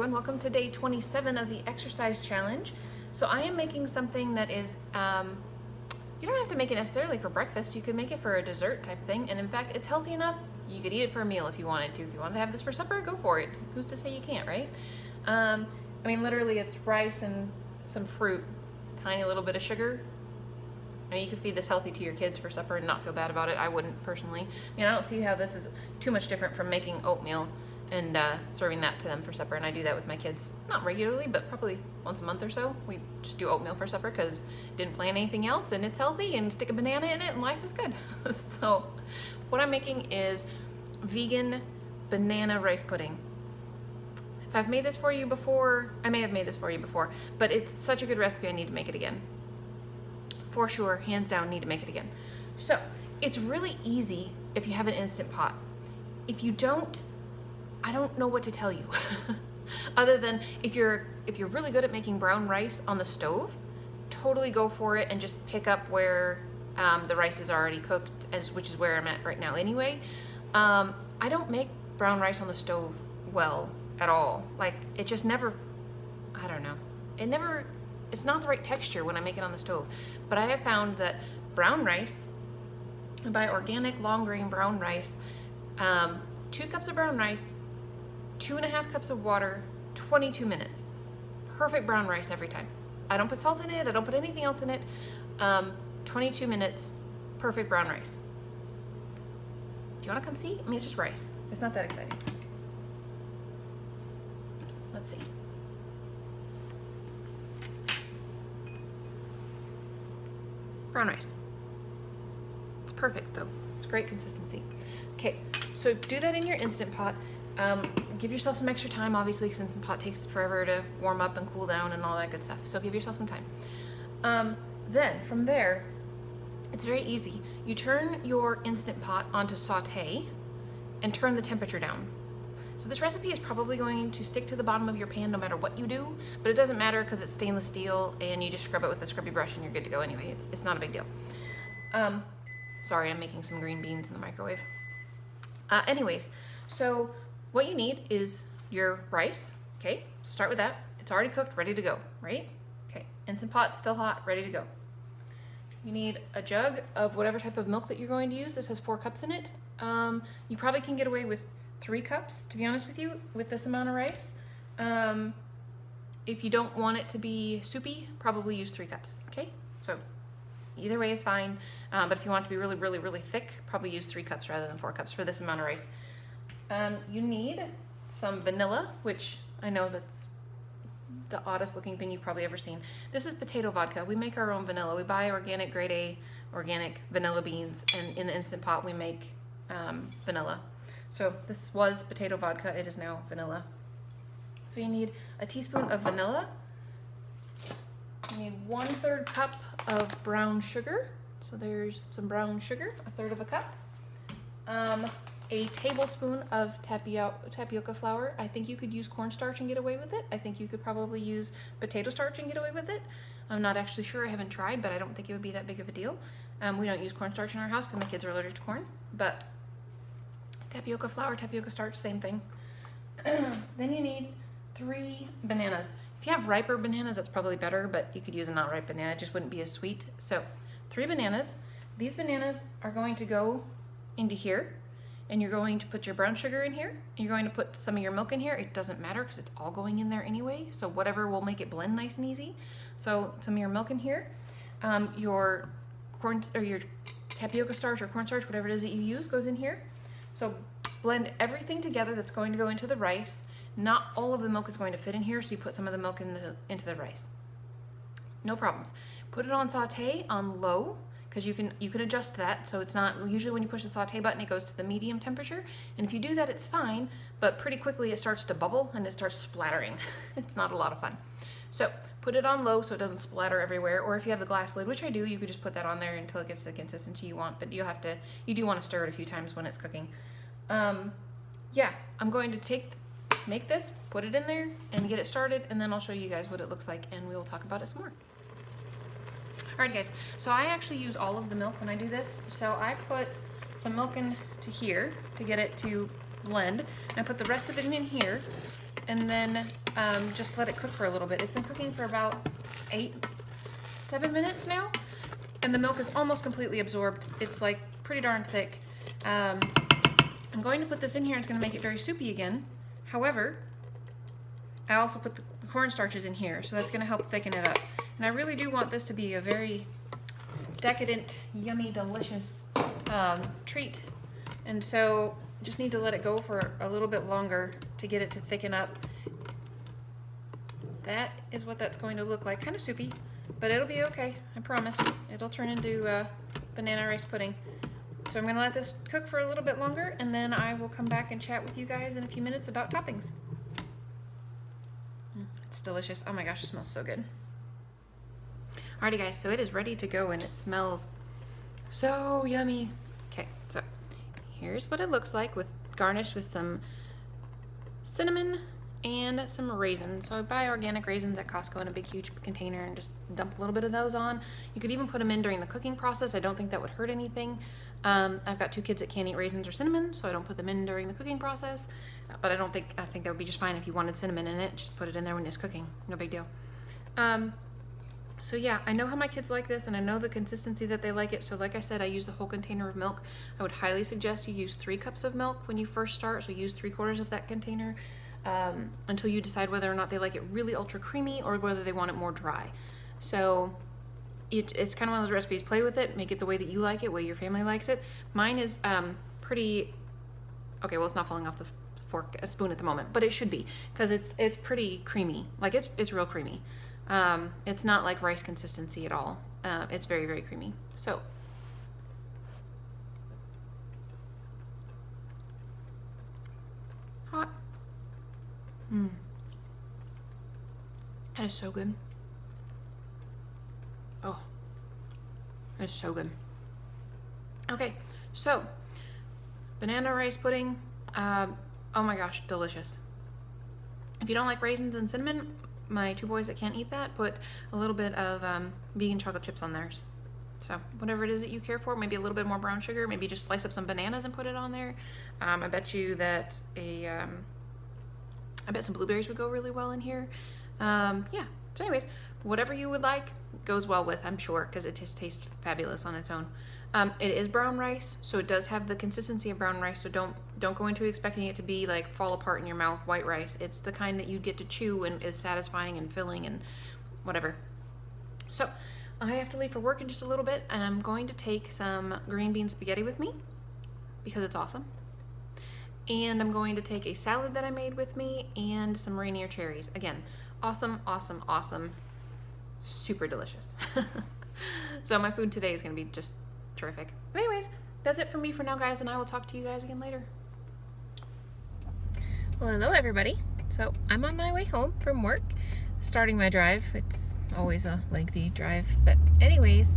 everyone, welcome to day 27 of the exercise challenge. So I am making something that is, you don't have to make it necessarily for breakfast, you could make it for a dessert type thing, and in fact it's healthy enough, you could eat it for a meal if you wanted to. If you wanted to have this for supper, go for it. Who's to say you can't, right? I mean literally it's rice and some fruit, tiny little bit of sugar. I mean, you could feed this healthy to your kids for supper and not feel bad about it. I wouldn't personally. I mean, I don't see how this is too much different from making oatmeal and serving that to them for supper. And I do that with my kids, not regularly, but probably once a month or so. We just do oatmeal for supper because didn't plan anything else and it's healthy, and stick a banana in it and life is good. So what I'm making is vegan banana rice pudding. If I've made this for you before, I may have made this for you before, but it's such a good recipe, I need to make it again. For sure, hands down, need to make it again. So it's really easy if you have an Instant Pot. If you don't, I don't know what to tell you. Other than if you're really good at making brown rice on the stove, totally go for it and just pick up where the rice is already cooked, which is where I'm at right now anyway. I don't make brown rice on the stove well at all. Like, it just never, I don't know. It's not the right texture when I make it on the stove. But I have found that brown rice, I buy organic long grain brown rice, 2 cups of brown rice, 2.5 cups of water, 22 minutes. Perfect brown rice every time. I don't put salt in it, I don't put anything else in it. 22 minutes, perfect brown rice. Do you wanna come see? I mean, it's just rice. It's not that exciting. Let's see. Brown rice. It's perfect though. It's great consistency. Okay, so do that in your Instant Pot. Give yourself some extra time, obviously, because Instant Pot takes forever to warm up and cool down and all that good stuff. So give yourself some time. Then from there, it's very easy. You turn your Instant Pot onto saute and turn the temperature down. So this recipe is probably going to stick to the bottom of your pan no matter what you do, but it doesn't matter because it's stainless steel and you just scrub it with a scrubby brush and you're good to go anyway. It's not a big deal. Sorry, I'm making some green beans in the microwave. Anyways, so what you need is your rice, okay? So start with that. It's already cooked, ready to go, right? Okay, Instant Pot, still hot, ready to go. You need a jug of whatever type of milk that you're going to use. This has 4 cups in it. You probably can get away with 3 cups, to be honest with you, with this amount of rice. If you don't want it to be soupy, probably use 3 cups, okay? So either way is fine, but if you want it to be really, really, really thick, probably use 3 cups rather than 4 cups for this amount of rice. You need some vanilla, which I know that's the oddest looking thing you've probably ever seen. This is potato vodka. We make our own vanilla. We buy organic grade A organic vanilla beans, and in the Instant Pot we make vanilla. So this was potato vodka, it is now vanilla. So you need a teaspoon of vanilla. You need 1/3 cup of brown sugar. So there's some brown sugar, 1/3 cup. A tablespoon of tapioca flour. I think you could use cornstarch and get away with it. I think you could probably use potato starch and get away with it. I'm not actually sure, I haven't tried, but I don't think it would be that big of a deal. We don't use cornstarch in our house because my kids are allergic to corn, but tapioca flour, tapioca starch, same thing. Then you need 3 bananas. If you have riper bananas, that's probably better, but you could use a not ripe banana, it just wouldn't be as sweet. So 3 bananas. These bananas are going to go into here, and you're going to put your brown sugar in here, and you're going to put some of your milk in here. It doesn't matter because it's all going in there anyway, so whatever will make it blend nice and easy. So some of your milk in here, your corn or your tapioca starch or cornstarch, whatever it is that you use, goes in here. So blend everything together that's going to go into the rice. Not all of the milk is going to fit in here, so you put some of the milk into the rice. No problems. Put it on saute on low, because you can adjust that, so it's not, usually when you push the saute button it goes to the medium temperature, and if you do that it's fine, but pretty quickly it starts to bubble and it starts splattering. It's not a lot of fun. So put it on low so it doesn't splatter everywhere, or if you have the glass lid, which I do, you could just put that on there until it gets the consistency you want, but you do want to stir it a few times when it's cooking. Yeah, I'm going to make this, put it in there, and get it started, and then I'll show you guys what it looks like, and we will talk about it some more. Alright guys, so I actually use all of the milk when I do this. So I put some milk into here to get it to blend, and I put the rest of it in here, and then just let it cook for a little bit. It's been cooking for about 7 minutes now, and the milk is almost completely absorbed. It's like pretty darn thick. I'm going to put this in here, and it's going to make it very soupy again. However, I also put the cornstarches in here, so that's going to help thicken it up. And I really do want this to be a very decadent, yummy, delicious treat. And so just need to let it go for a little bit longer to get it to thicken up. That is what that's going to look like. Kind of soupy, but it'll be okay. I promise. It'll turn into banana rice pudding. So I'm going to let this cook for a little bit longer, and then I will come back and chat with you guys in a few minutes about toppings. It's delicious. Oh my gosh, it smells so good. Alrighty guys, so it is ready to go, and it smells so yummy. Okay, so here's what it looks like, with garnished with some cinnamon and some raisins. So I buy organic raisins at Costco in a big huge container and just dump a little bit of those on. You could even put them in during the cooking process. I don't think that would hurt anything. I've got 2 kids that can't eat raisins or cinnamon, so I don't put them in during the cooking process. But I think that would be just fine. If you wanted cinnamon in it, just put it in there when it's cooking. No big deal. So yeah, I know how my kids like this, and I know the consistency that they like it. So like I said, I use the whole container of milk. I would highly suggest you use 3 cups of milk when you first start. So use 3/4 of that container until you decide whether or not they like it really ultra creamy or whether they want it more dry. So it's kind of one of those recipes. Play with it, make it the way that you like it, the way your family likes it. Mine is pretty, okay, well, it's not falling off the spoon at the moment, but it should be, because it's pretty creamy. Like it's real creamy. It's not like rice consistency at all. It's very, very creamy. So hot. That is so good. Oh, that's so good. Okay, so banana rice pudding. Oh my gosh, delicious. If you don't like raisins and cinnamon, my 2 boys that can't eat that put a little bit of vegan chocolate chips on theirs. So whatever it is that you care for, maybe a little bit more brown sugar, maybe just slice up some bananas and put it on there. I bet you that I bet some blueberries would go really well in here. Yeah, so anyways, whatever you would like goes well with, I'm sure, because it just tastes fabulous on its own. It is brown rice, so it does have the consistency of brown rice, so don't go into expecting it to be like fall apart in your mouth white rice. It's the kind that you get to chew and is satisfying and filling and whatever. So I have to leave for work in just a little bit, and I'm going to take some green bean spaghetti with me because it's awesome. And I'm going to take a salad that I made with me and some Rainier cherries. Again, awesome, awesome, awesome, super delicious. So my food today is going to be just terrific. Anyways, that's it for me for now, guys, and I will talk to you guys again later. Well, hello everybody. So I'm on my way home from work, starting my drive. It's always a lengthy drive, but anyways,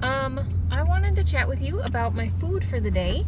I wanted to chat with you about my food for the day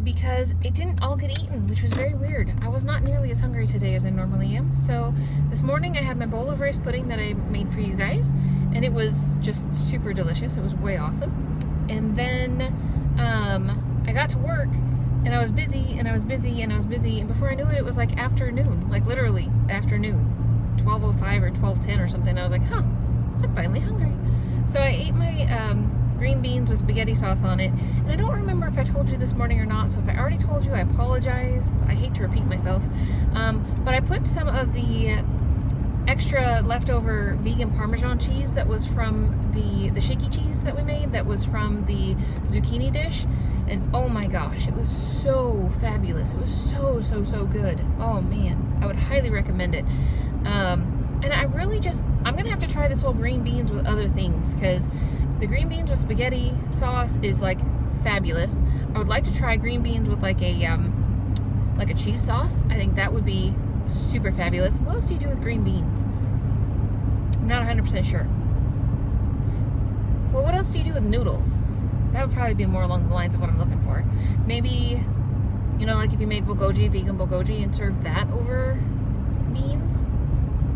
because it didn't all get eaten, which was very weird. I was not nearly as hungry today as I normally am. So this morning I had my bowl of rice pudding that I made for you guys, and it was just super delicious. It was way awesome. And then I got to work, and I was busy, and I was busy, and I was busy, and before I knew it, it was like afternoon, like literally afternoon, 12:05 or 12:10 or something. I was like, huh, I'm finally hungry. So I ate my green beans with spaghetti sauce on it, and I don't remember if I told you this morning or not, so if I already told you, I apologize. I hate to repeat myself, but I put some of the extra leftover vegan Parmesan cheese that was from the shaky cheese that we made, that was from the zucchini dish, and oh my gosh, it was so fabulous. It was so, so, so good. Oh man, I would highly recommend it. And I really I'm gonna have to try this whole green beans with other things, because the green beans with spaghetti sauce is like fabulous. I would like to try green beans with like a cheese sauce. I think that would be super fabulous. What else do you do with green beans? I'm not 100% sure. Well, what else do you do with noodles? That would probably be more along the lines of what I'm looking for. Maybe, you know, like if you made bulgogi, vegan bulgogi, and served that over beans?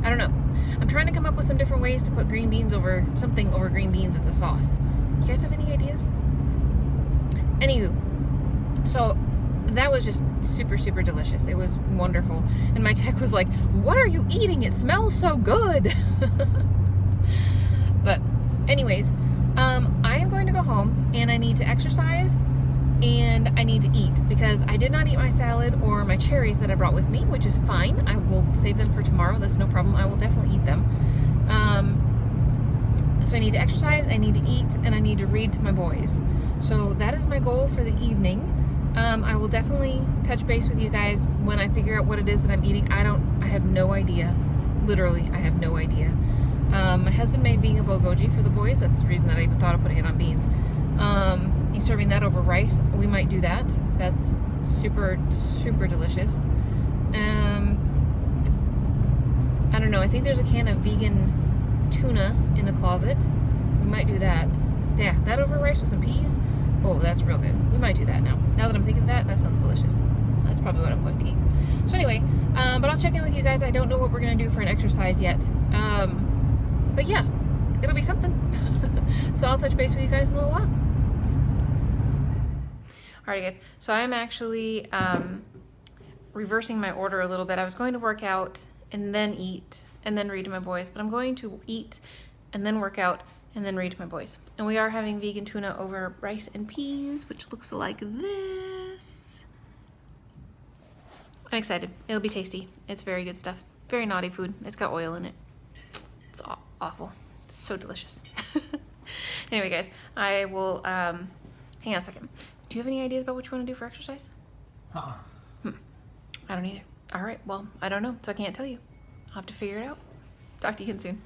I don't know. I'm trying to come up with some different ways to put green beans over something over green beans as a sauce. You guys have any ideas? Anywho, so that was just super, super delicious. It was wonderful. And my tech was like, what are you eating? It smells so good. But anyways, I am going to go home and I need to exercise and I need to eat because I did not eat my salad or my cherries that I brought with me, which is fine. I will save them for tomorrow. That's no problem. I will definitely eat them. So I need to exercise, I need to eat, and I need to read to my boys. So that is my goal for the evening. I will definitely touch base with you guys when I figure out what it is that I'm eating. I have no idea. Literally, I have no idea. My husband made vegan bulgogi for the boys. That's the reason that I even thought of putting it on beans. He's serving that over rice. We might do that. That's super, super delicious. I don't know. I think there's a can of vegan tuna in the closet. We might do that. Yeah, that over rice with some peas. Oh, that's real good. We might do that now. Now that I'm thinking of that, that sounds delicious. That's probably what I'm going to eat. So anyway, but I'll check in with you guys. I don't know what we're going to do for an exercise yet. But yeah, it'll be something. So I'll touch base with you guys in a little while. Alright guys, so I'm actually reversing my order a little bit. I was going to work out and then eat and then read to my boys, but I'm going to eat and then work out and then read to my boys. And we are having vegan tuna over rice and peas, which looks like this. I'm excited. It'll be tasty. It's very good stuff. Very naughty food. It's got oil in it. It's awful. It's so delicious. Anyway guys, I will, hang on a second. Do you have any ideas about what you want to do for exercise? I don't either. All right, well, I don't know, so I can't tell you. I'll have to figure it out. Talk to you again soon.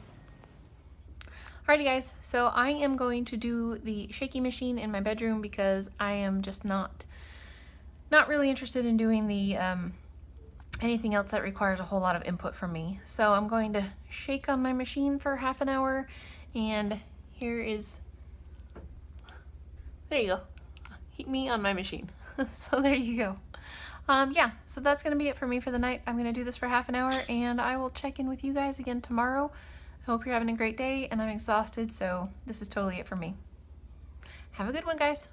Alrighty guys, so I am going to do the shaky machine in my bedroom because I am just not really interested in doing the anything else that requires a whole lot of input from me. So I'm going to shake on my machine for half an hour, and here is, there you go, me on my machine. So there you go. Yeah, so that's going to be it for me for the night. I'm going to do this for half an hour, and I will check in with you guys again tomorrow. I hope you're having a great day, and I'm exhausted, so this is totally it for me. Have a good one, guys.